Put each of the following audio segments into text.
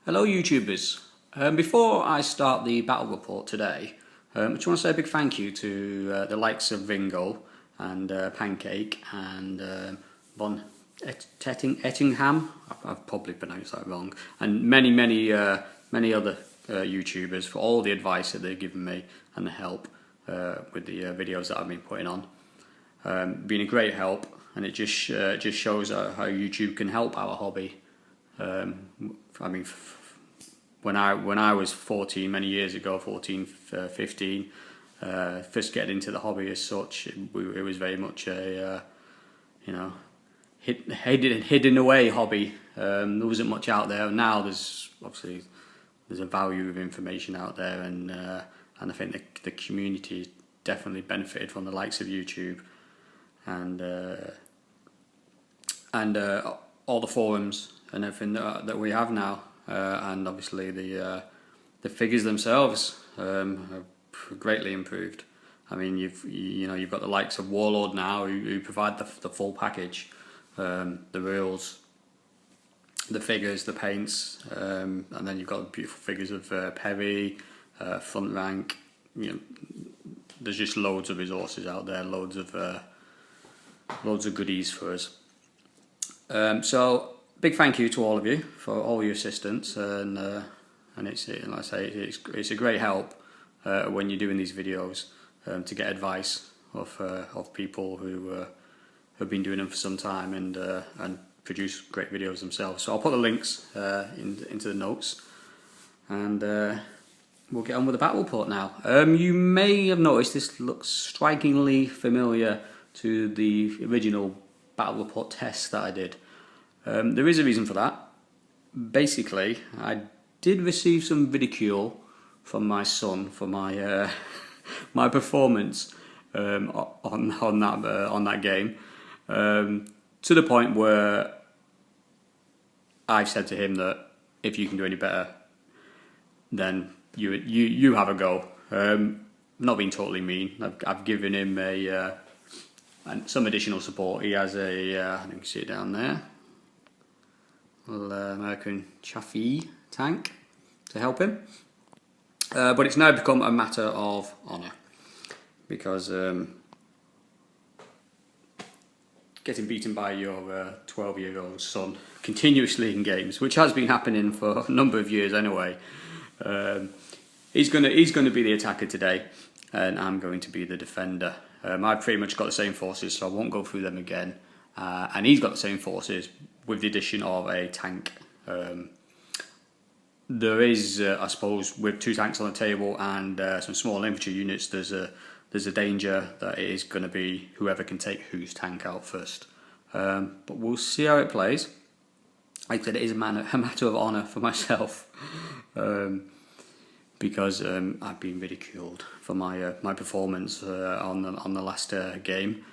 Hello YouTubers. Before I start the battle report today, I just want to say a big thank you to the likes of Vingo and Pancake and Von Ettingham. I've probably pronounced that wrong, and many other YouTubers for all the advice that they've given me and the help with the videos that I've been putting on. Been a great help, and it just shows how YouTube can help our hobby. I mean, when I was 14, many years ago, 14, 15, first getting into the hobby as such, it was very much a, hidden away hobby. There wasn't much out there. Now there's a value of information out there, and I think the community definitely benefited from the likes of YouTube and all the forums and everything that we have now, and obviously the figures themselves have greatly improved. I mean, you've got the likes of Warlord now who provide the full package, the rules, the figures, the paints, and then you've got the beautiful figures of Perry, Front Rank. There's just loads of resources out there, loads of goodies for us. So big thank you to all of you for all your assistance, and it's, like I say, it's a great help when you're doing these videos to get advice of people who have been doing them for some time and produce great videos themselves. So I'll put the links into the notes, and we'll get on with the battle report now. You may have noticed this looks strikingly familiar to the original battle report test that I did. There is a reason for that. Basically, I did receive some ridicule from my son for my my performance on that game, to the point where I've said to him that if you can do any better, then you have a go. Not being totally mean. I've given him some additional support. He has I think you can see it down there, little American Chaffee tank to help him. But it's now become a matter of honour, because getting beaten by your 12-year-old son continuously in games, which has been happening for a number of years anyway, he's going to be the attacker today, and I'm going to be the defender. I've pretty much got the same forces, so I won't go through them again. And he's got the same forces with the addition of a tank. There is, I suppose, with two tanks on the table and some small infantry units, there's a danger that it is going to be whoever can take whose tank out first. But we'll see how it plays. Like I said, it is a matter of honour for myself, because I've been ridiculed for my performance on the last game.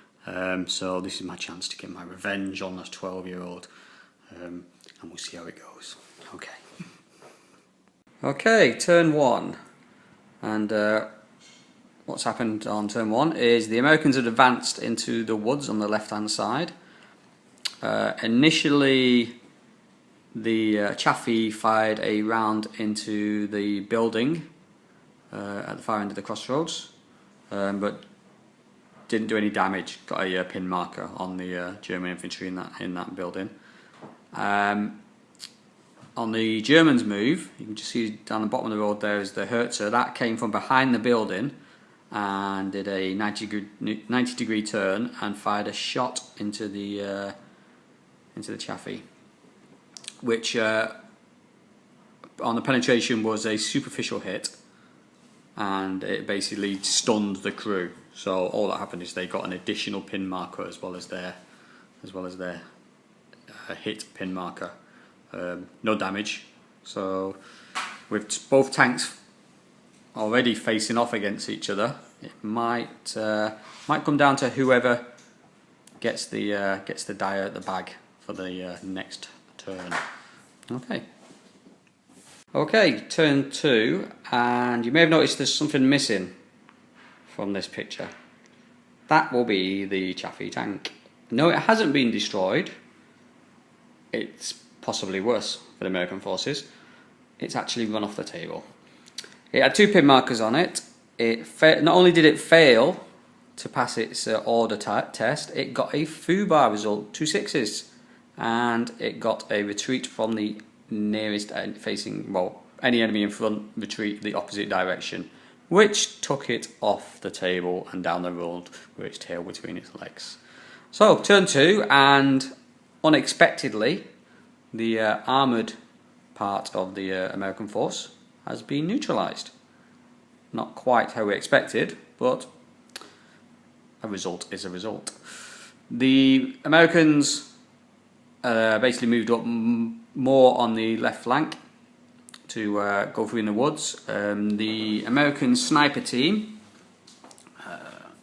So this is my chance to get my revenge on this 12-year-old, and we'll see how it goes. Okay, turn one, and what's happened on turn one is the Americans had advanced into the woods on the left-hand side. Initially, the Chaffee fired a round into the building at the far end of the crossroads, but didn't do any damage. Got a pin marker on the German infantry in that building. On the Germans' move, you can just see down the bottom of the road there is the Herzer. That came from behind the building and did a 90-degree turn and fired a shot into the Chaffee, which on the penetration was a superficial hit, and it basically stunned the crew. So all that happened is they got an additional pin marker as well as their hit pin marker. No damage. So with both tanks already facing off against each other, it might come down to whoever gets the die at the bag for the next turn. Okay, turn two, and you may have noticed there's something missing from this picture. That will be the Chaffee tank. No, it hasn't been destroyed. It's possibly worse for the American forces. it's actually run off the table. It had 2 pin markers on it. Not only did it fail to pass its order test, it got a foobar result, 2 6s, and it got a retreat from the nearest facing, well, any enemy in front, retreat the opposite direction, which took it off the table and down the road with its tail between its legs. So, turn 2, and unexpectedly, the armoured part of the American force has been neutralised. Not quite how we expected, but a result is a result. The Americans basically moved up more on the left flank to go through in the woods. The American sniper team,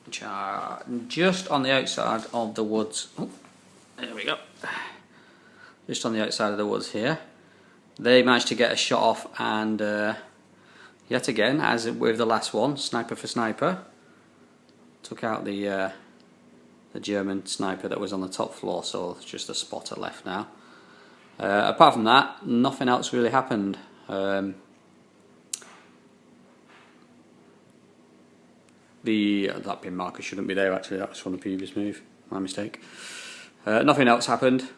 which are just on the outside of the woods. Oh, there we go. Just on the outside of the woods here. They managed to get a shot off, and yet again, as with the last one, sniper for sniper, took out the German sniper that was on the top floor, so it's just a spotter left now. Apart from that, nothing else really happened. That pin marker shouldn't be there, actually. That was from the previous move, my mistake. Nothing else happened.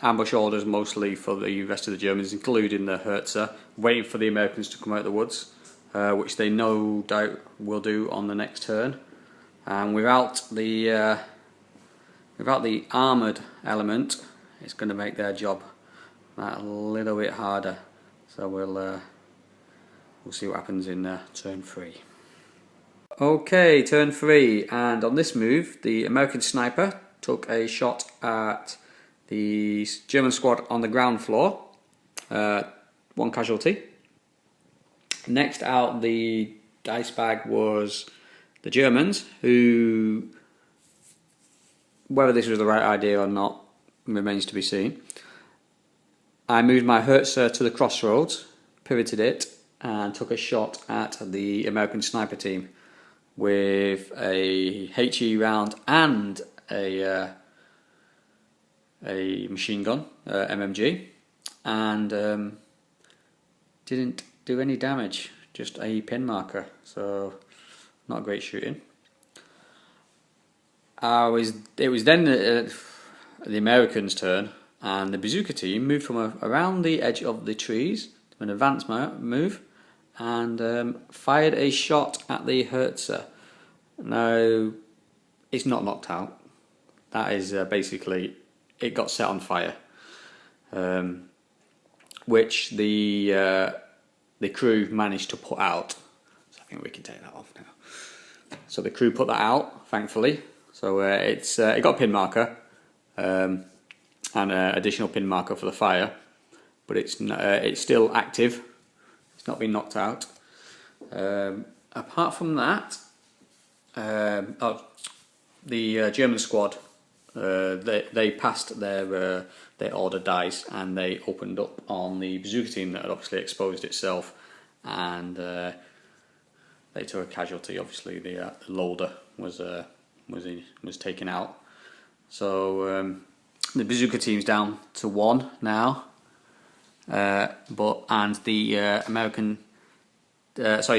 Ambush orders mostly for the rest of the Germans, including the Herzer, waiting for the Americans to come out of the woods, which they no doubt will do on the next turn. And without the armoured element, it's going to make their job that a little bit harder. So we'll see what happens in turn 3. Okay, turn 3, and on this move, the American sniper took a shot at the German squad on the ground floor, 1 casualty. Next out the dice bag was the Germans, who, whether this was the right idea or not remains to be seen. I moved my Herzer to the crossroads, pivoted it, and took a shot at the American sniper team with a HE round and a machine gun, MMG, and didn't do any damage, just a pin marker, so not great shooting. It was then the Americans' turn, and the bazooka team moved from around the edge of the trees to an advanced move, and fired a shot at the Herzer. Now, it's not knocked out. That is basically, it got set on fire, which the crew managed to put out. So I think we can take that off now. So the crew put that out, thankfully. So it got a pin marker and an additional pin marker for the fire, but it's still active. It's not been knocked out. Apart from that, the German squad, they passed their order dice, and they opened up on the bazooka team that had obviously exposed itself, and they took a casualty. Obviously, the loader was taken out. So the bazooka team's down to 1 now, and the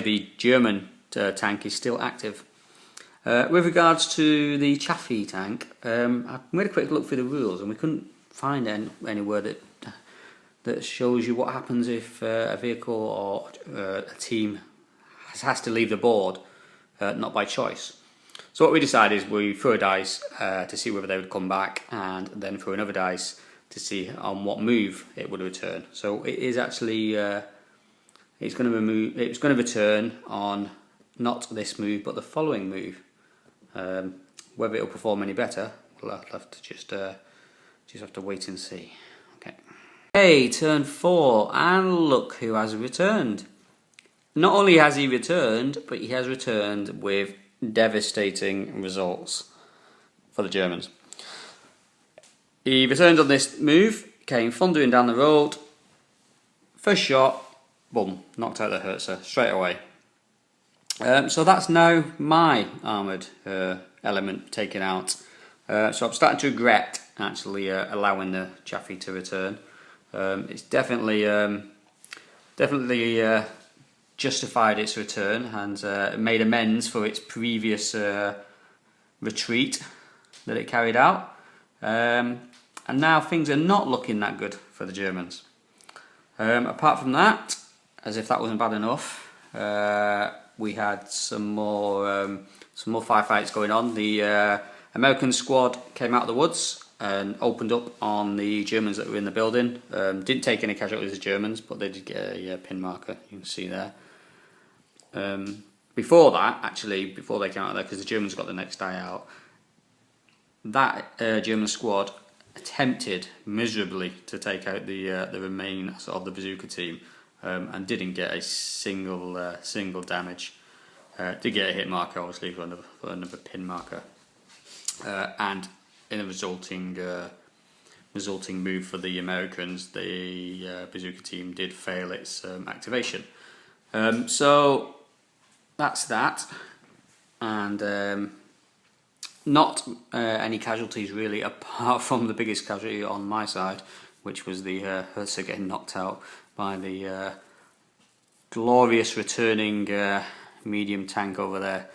the German tank is still active. With regards to the Chaffee tank, I made a quick look through the rules, and we couldn't find anywhere that shows you what happens if a vehicle or a team has to leave the board, not by choice. So what we decided is we threw a dice to see whether they would come back, and then threw another dice to see on what move it would return. So it is actually it's going to return on not this move but the following move. Whether it'll perform any better, we'll have to just have to wait and see. Okay. Hey, turn 4, and look who has returned. Not only has he returned, but he has returned with devastating results for the Germans. He returned on this move, came thundering down the road. First shot, boom, knocked out the Herzer straight away. So that's now my armoured element taken out. So I'm starting to regret actually allowing the Chaffee to return. It's definitely justified its return and made amends for its previous retreat that it carried out. And now things are not looking that good for the Germans. Apart from that, as if that wasn't bad enough, we had some more firefights going on. The American squad came out of the woods and opened up on the Germans that were in the building. Didn't take any casualties as Germans, but they did get a pin marker, you can see there. Before that, actually, before they came out of there, because the Germans got the next day out, that German squad attempted miserably to take out the remaining of the bazooka team, and didn't get a single damage. Did get a hit marker, obviously, for another pin marker, and in a resulting move for the Americans, the bazooka team did fail its activation. So that's that, and not any casualties really, apart from the biggest casualty on my side, which was the Hertha getting knocked out by the glorious returning medium tank over there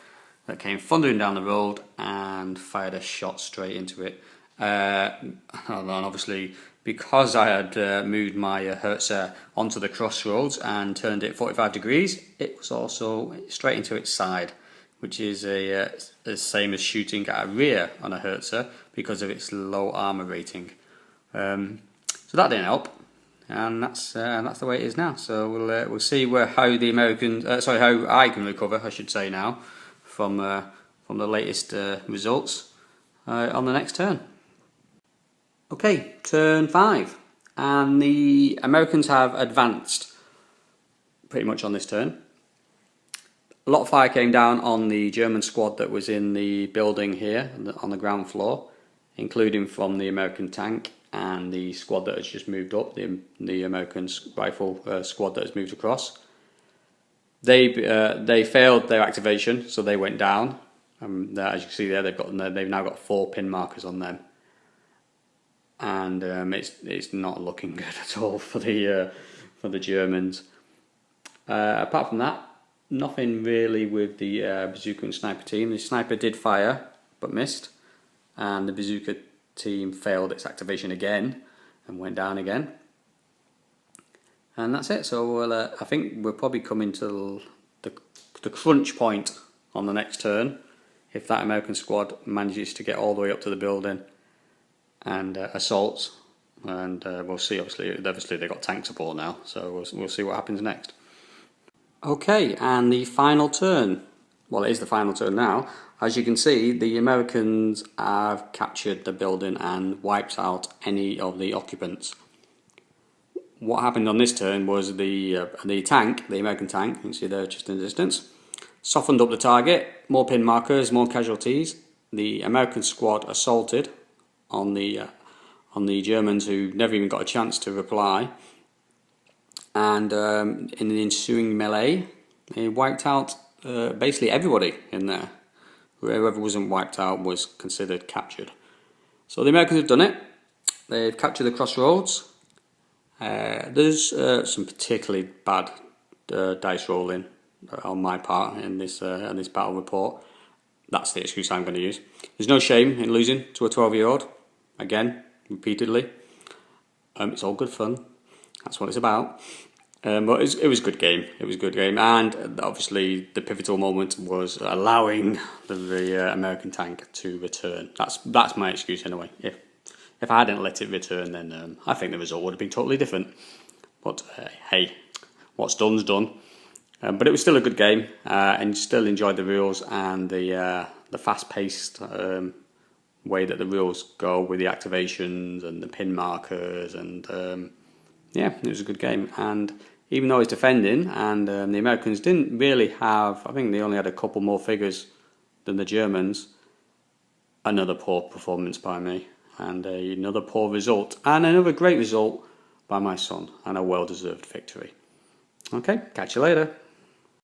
that came thundering down the road and fired a shot straight into it. And obviously, because I had moved my Hertha onto the crossroads and turned it 45 degrees, it was also straight into its side, which is the same as shooting at a rear on a Hertha because of its low armor rating. So that didn't help, and that's the way it is now. So we'll see how the how I can recover, I should say now, from the latest results on the next turn. Okay, turn 5, and the Americans have advanced pretty much on this turn. A lot of fire came down on the German squad that was in the building here on the ground floor, including from the American tank and the squad that has just moved up, the American rifle squad that has moved across. They failed their activation, so they went down. As you can see there, they've now got 4 pin markers on them, and it's not looking good at all for the Germans. Apart from that, nothing really with the bazooka and sniper team. The sniper did fire, but missed, and the bazooka team failed its activation again and went down again. And that's it. So I think we're probably coming to the crunch point on the next turn, if that American squad manages to get all the way up to the building and assaults. And we'll see. Obviously they got tank support now, so we'll see what happens next. Okay, and the final turn. Well, it is the final turn now. As you can see, the Americans have captured the building and wiped out any of the occupants. What happened on this turn was the tank, the American tank, you can see there just in the distance, softened up the target, more pin markers, more casualties. The American squad assaulted on the Germans, who never even got a chance to reply. And in the ensuing melee, they wiped out basically everybody in there. Whoever wasn't wiped out was considered captured. So the Americans have done it. They've captured the crossroads. There's some particularly bad dice rolling on my part in this battle report. That's the excuse I'm going to use. There's no shame in losing to a 12-year-old. Again, repeatedly. It's all good fun. That's what it's about. But it was a good game. It was a good game, and obviously the pivotal moment was allowing the American tank to return. That's my excuse anyway. If I hadn't let it return, then I think the result would have been totally different. But hey, what's done's done. But it was still a good game, and still enjoyed the rules and the fast-paced way that the rules go with the activations and the pin markers, and yeah, it was a good game. And even though it's defending, and the Americans didn't really have, I think they only had a couple more figures than the Germans, another poor performance by me, and another poor result, and another great result by my son, and a well-deserved victory. Okay, catch you later.